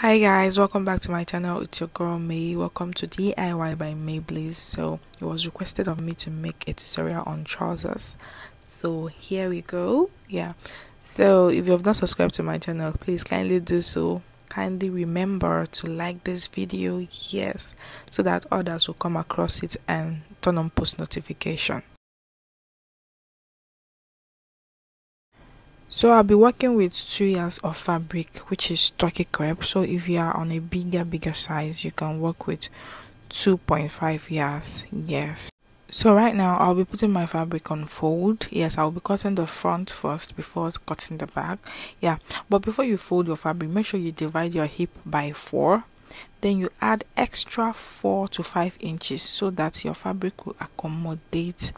Hi guys, welcome back to my channel. It's your girl May. Welcome to DIY by May Blaze. So it was requested of me to make a tutorial on trousers, so here we go. So if you have not subscribed to my channel, please kindly do so. Kindly remember to like this video, yes, so that others will come across it and turn on post notification. So I'll be working with 2 yards of fabric, which is turkey crepe. So if you are on a bigger size, you can work with 2.5 yards. Yes. So right now I'll be putting my fabric on fold. Yes, I'll be cutting the front first before cutting the back. But before you fold your fabric, make sure you divide your hip by 4. Then you add extra 4 to 5 inches so that your fabric will accommodate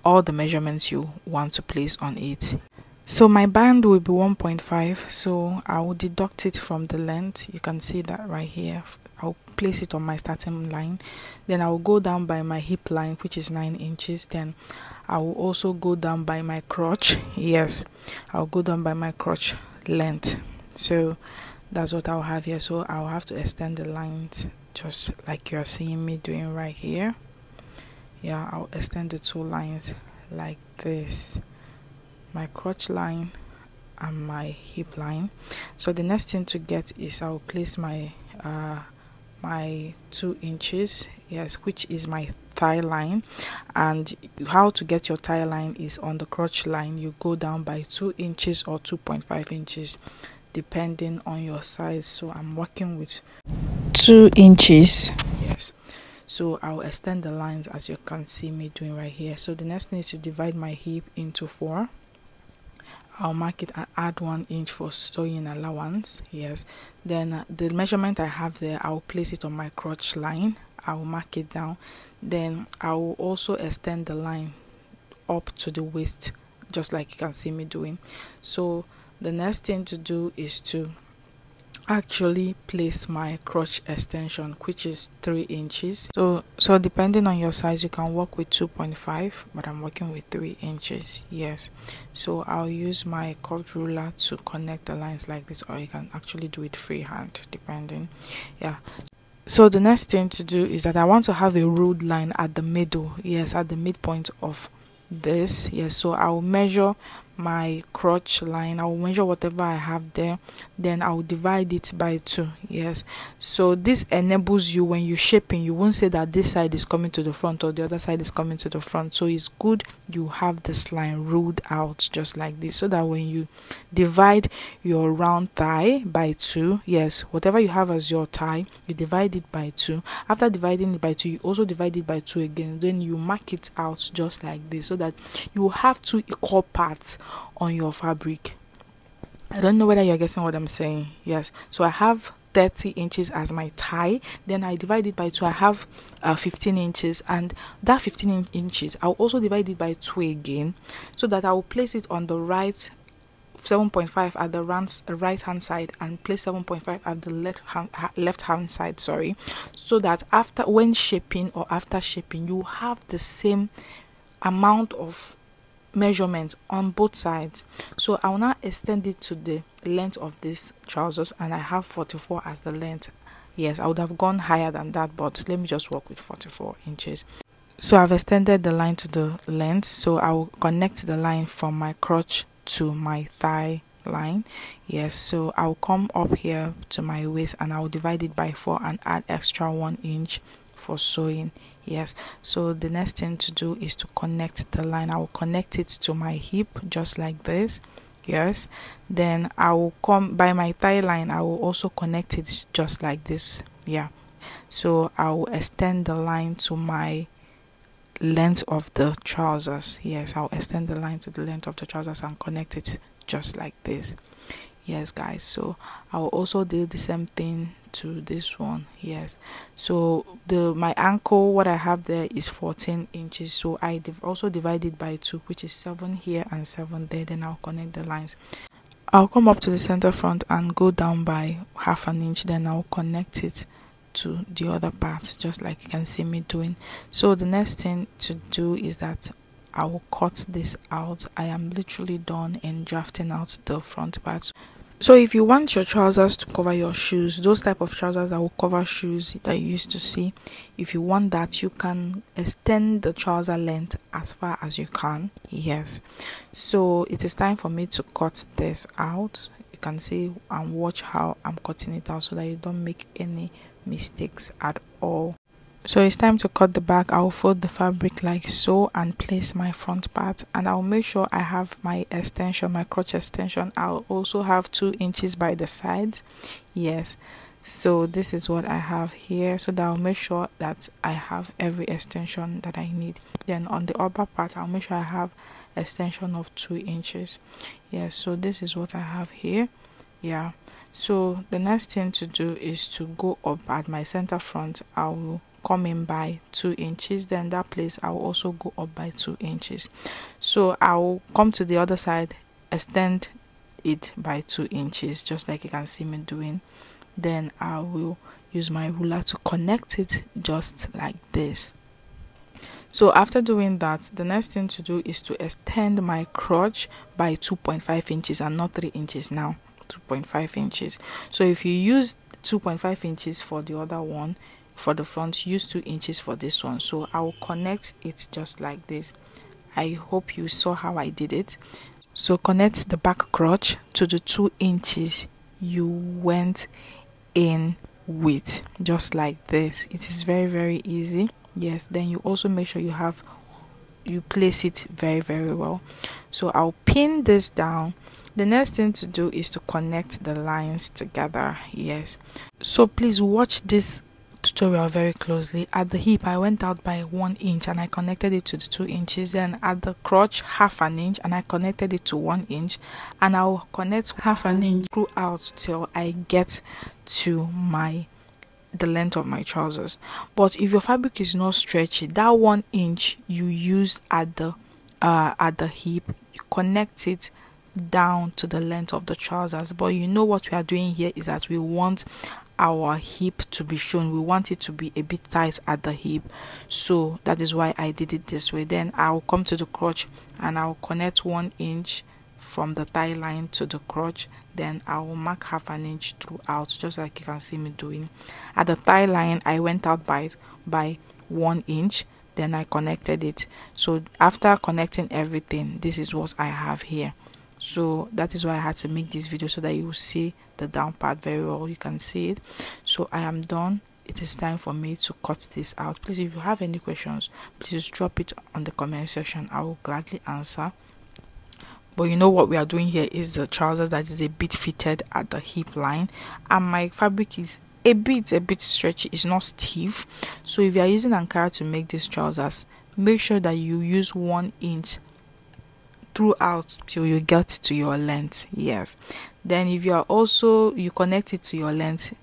all the measurements you want to place on it. So my band will be 1.5, so I will deduct it from the length. You can see that right here. I'll place it on my starting line, then I will go down by my hip line, which is 9 inches. Then I will also go down by my crotch. Yes, I'll go down by my crotch length. So that's what I'll have here. So I'll have to extend the lines just like you're seeing me doing right here. I'll extend the 2 lines like this, my crotch line and my hip line. So the next thing to get is I'll place my 2 inches, yes, which is my thigh line. And how to get your thigh line is on the crotch line. You go down by 2 inches or 2.5 inches depending on your size. So I'm working with 2 inches. Yes, so I'll extend the lines as you can see me doing right here. So the next thing is to divide my hip into 4. I'll mark it and add 1 inch for sewing allowance. Yes, then the measurement I have there, I'll place it on my crotch line. I'll mark it down. Then I will also extend the line up to the waist, just like you can see me doing. So the next thing to do is to actually place my crotch extension, which is 3 inches. So depending on your size, you can work with 2.5, but I'm working with 3 inches. Yes, so I'll use my curved ruler to connect the lines like this, or you can actually do it freehand depending. So the next thing to do is that I want to have a ruled line at the middle. Yes, at the midpoint of this. Yes, so I'll measure my crotch line. I'll measure whatever I have there, then I'll divide it by 2. Yes, so this enables you, when you're shaping, you won't say that this side is coming to the front or the other side is coming to the front. So it's good you have this line ruled out just like this, so that when you divide your round thigh by 2, yes, whatever you have as your thigh, you divide it by 2. After dividing it by 2, you also divide it by 2 again. Then you mark it out just like this, so that you have 2 equal parts on your fabric. I don't know whether you're getting what I'm saying. Yes, so I have 30 inches as my thigh, then I divide it by 2. I have 15 inches, and that 15 inches I'll also divide it by 2 again, so that I will place it on the right 7.5 at the right hand side, and place 7.5 at the left hand side, sorry, so that when shaping or after shaping, you have the same amount of measurement on both sides. So I'll now extend it to the length of this trousers, and I have 44 as the length. Yes, I would have gone higher than that, but let me just work with 44 inches. So I've extended the line to the length, so I will connect the line from my crotch to my thigh line. Yes, so I'll come up here to my waist, and I'll divide it by 4 and add extra 1 inch for sewing. Yes, so the next thing to do is to connect the line. I will connect it to my hip just like this. Yes, then I will come by my thigh line. I will also connect it just like this. So I will extend the line to my length of the trousers. Yes, I'll extend the line to the length of the trousers and connect it just like this. Yes guys, so I'll also do the same thing to this one. Yes, so my ankle, what I have there is 14 inches, so I also divided by 2, which is 7 here and 7 there. Then I'll connect the lines. I'll come up to the center front and go down by ½ an inch, then I'll connect it to the other part just like you can see me doing. So the next thing to do is that I will cut this out. I am literally done in drafting out the front part. So if you want your trousers to cover your shoes, those type of trousers that will cover shoes that you used to see, if you want that, you can extend the trouser length as far as you can. Yes, so it is time for me to cut this out. You can see and watch how I'm cutting it out so that you don't make any mistakes at all. So it's time to cut the back. I'll fold the fabric like so and place my front part, and I'll make sure I have my extension, my crotch extension. I'll also have 2 inches by the sides. Yes, so this is what I have here, so that I'll make sure that I have every extension that I need. Then on the upper part, I'll make sure I have extension of 2 inches. Yes, so this is what I have here. Yeah, so the next thing to do is to go up at my center front. I will come in by 2 inches, then that place I will also go up by 2 inches. So I will come to the other side, extend it by 2 inches, just like you can see me doing. Then I will use my ruler to connect it just like this. So after doing that, the next thing to do is to extend my crotch by 2.5 inches and not 3 inches now, 2.5 inches. So if you use 2.5 inches for the other one, for the front, use 2 inches for this one. So I will connect it just like this. I hope you saw how I did it. So connect the back crotch to the 2 inches you went in with, just like this. It is very easy. Yes, then you also make sure you place it very well. So I'll pin this down. The next thing to do is to connect the lines together. Yes, so please watch this tutorial very closely. At the hip, I went out by 1 inch and I connected it to the 2 inches. Then at the crotch, 1/2 inch, and I connected it to 1 inch, and I will connect 1/2 inch throughout till I get to the length of my trousers. But if your fabric is not stretchy, that 1 inch you used at the hip, you connect it down to the length of the trousers. But you know what we are doing here is that we want our hip to be shown. We want it to be a bit tight at the hip, so that is why I did it this way. Then I'll come to the crotch and I'll connect 1 inch from the thigh line to the crotch. Then I will mark 1/2 inch throughout, just like you can see me doing. At the thigh line, I went out by 1 inch, then I connected it. So after connecting everything, this is what I have here. So that is why I had to make this video, so that you will see the down part very well. You can see it. So I am done. It is time for me to cut this out. Please, if you have any questions, please drop it on the comment section. I will gladly answer. But you know what we are doing here is the trousers that is a bit fitted at the hip line, and my fabric is a bit stretchy. It's not stiff. So if you are using Ankara to make these trousers, make sure that you use 1 inch throughout till you get to your length. Yes, then if you are also, you connect it to your length,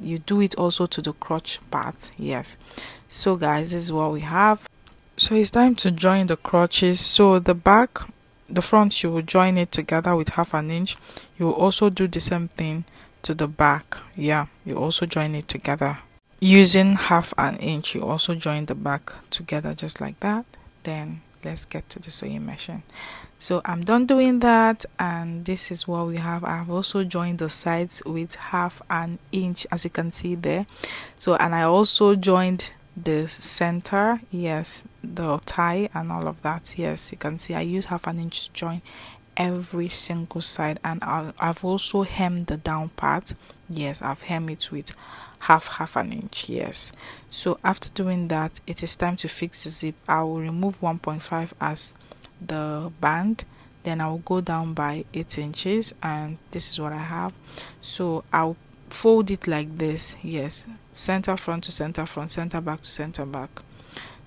you do it also to the crotch part. Yes, so guys, this is what we have. So it's time to join the crotches. So the back, the front, you will join it together with 1/2 inch. You will also do the same thing to the back. Yeah, you also join it together using 1/2 inch. You also join the back together just like that. Then let's get to the sewing machine. So I'm done doing that, and this is what we have. I have also joined the sides with 1/2 inch, as you can see there. So, and I also joined the center, yes, the tie and all of that. Yes, you can see I use 1/2 inch to join every single side, and I've also hemmed the down part. Yes, I've hemmed it with 1/2 inch. Yes, so after doing that, it is time to fix the zip. I will remove 1.5 as the band, then I will go down by 8 inches, and this is what I have. So I'll fold it like this. Yes, center front to center front, center back to center back.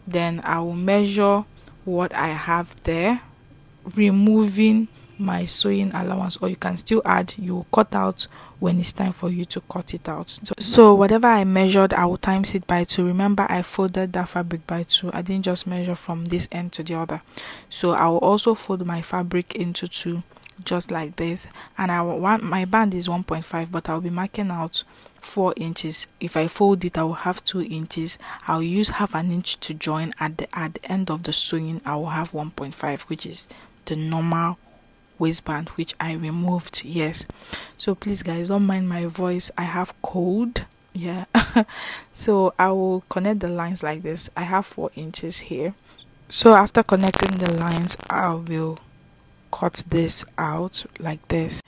Then I will measure what I have there, removing my sewing allowance, or you can still add. You will cut out when it's time for you to cut it out. So whatever I measured, I will times it by 2. Remember, I folded that fabric by 2. I didn't just measure from this end to the other. So I will also fold my fabric into 2, just like this. And I want my band is 1.5, but I'll be marking out 4 inches. If I fold it, I will have 2 inches. I'll use half an inch to join. At the end of the sewing, I will have 1.5, which is the normal waistband, which I removed. Yes, so please guys, don't mind my voice, I have cold. Yeah. So I will connect the lines like this. I have 4 inches here. So after connecting the lines, I will cut this out like this.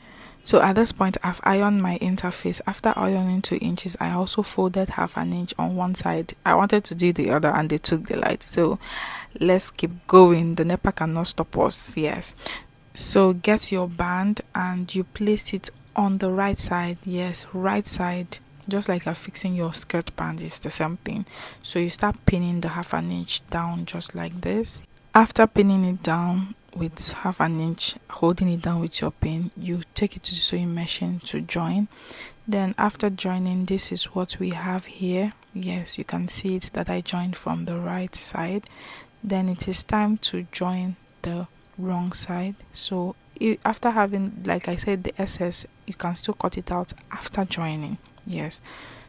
So at this point, I've ironed my interface. After ironing 2 inches, I also folded half an inch on one side. I wanted to do the other and they took the light, so let's keep going. The NEPA cannot stop us. Yes, so get your band and you place it on the right side. Yes, right side, just like you're fixing your skirt band. It's the same thing. So you start pinning the half an inch down just like this. After pinning it down with half an inch, holding it down with your pin, you take it to the sewing machine to join. Then after joining, this is what we have here. Yes, you can see it that I joined from the right side. Then it is time to join the wrong side. So after having, like I said, the SS, you can still cut it out after joining. Yes,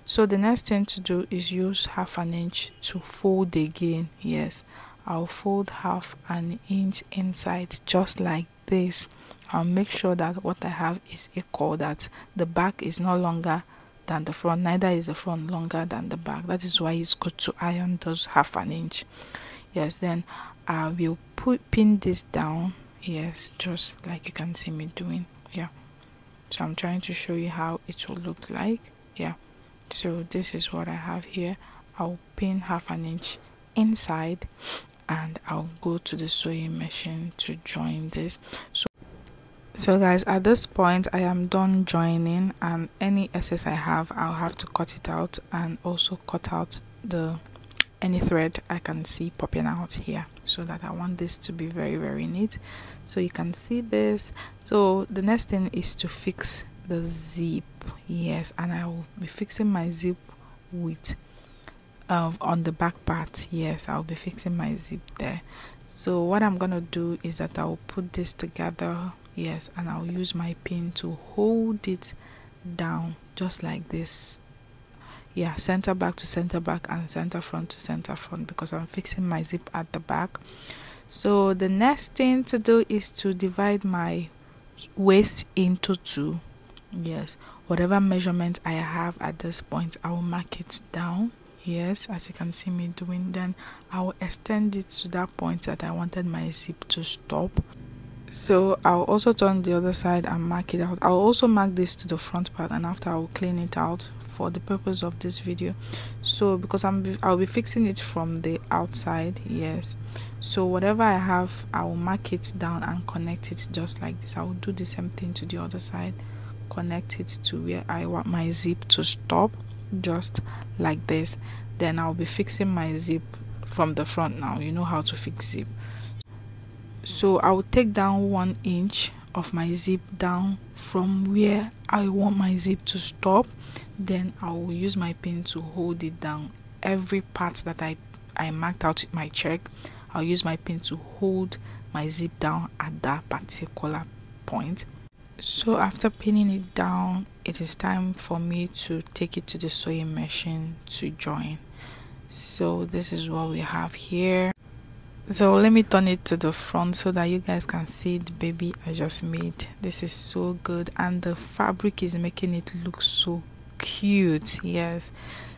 so the next thing to do is use half an inch to fold again. Yes, I'll fold half an inch inside just like this. I'll make sure that what I have is equal, that the back is no longer than the front, neither is the front longer than the back. That is why it's good to iron those half an inch. Yes, then I will pin this down. Yes, just like you can see me doing. Yeah, so I'm trying to show you how it will look like. Yeah, so this is what I have here. I'll pin half an inch inside and I'll go to the sewing machine to join this. So guys, at this point I am done joining, and any excess I have, I'll have to cut it out, and also cut out any thread I can see popping out here, so that I want this to be very, very neat. So you can see this. So the next thing is to fix the zip. Yes, and I will be fixing my zip with on the back part. Yes, I'll be fixing my zip there. So what I'm gonna do is that I'll put this together. Yes, and I'll use my pin to hold it down just like this. Yeah, center back to center back and center front to center front, because I'm fixing my zip at the back. So the next thing to do is to divide my waist into 2. Yes, whatever measurement I have at this point, I will mark it down. Yes, as you can see me doing. Then I will extend it to that point that I wanted my zip to stop. So I'll also turn the other side and mark it out. I'll also mark this to the front part, and after I'll clean it out for the purpose of this video. So because I'll be fixing it from the outside. Yes, so whatever I have, I will mark it down and connect it just like this. I will do the same thing to the other side, connect it to where I want my zip to stop, just like this. Then I'll be fixing my zip from the front. Now you know how to fix zip. So I will take down 1 inch of my zip down from where I want my zip to stop. Then I will use my pin to hold it down. Every part that I marked out with my check, I'll use my pin to hold my zip down at that particular point. So after pinning it down, it is time for me to take it to the sewing machine to join. So this is what we have here. So let me turn it to the front so that you guys can see the baby I just made. This is so good, and the fabric is making it look so cute. Yes,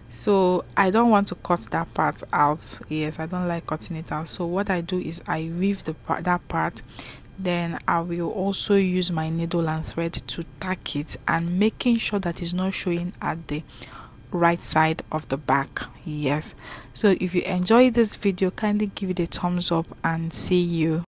so I don't want to cut that part out. Yes, I don't like cutting it out. So what I do is I weave that part. Then I will also use my needle and thread to tack it, and making sure that it's not showing at the right side of the back. Yes, so if you enjoyed this video, kindly give it a thumbs up, and see you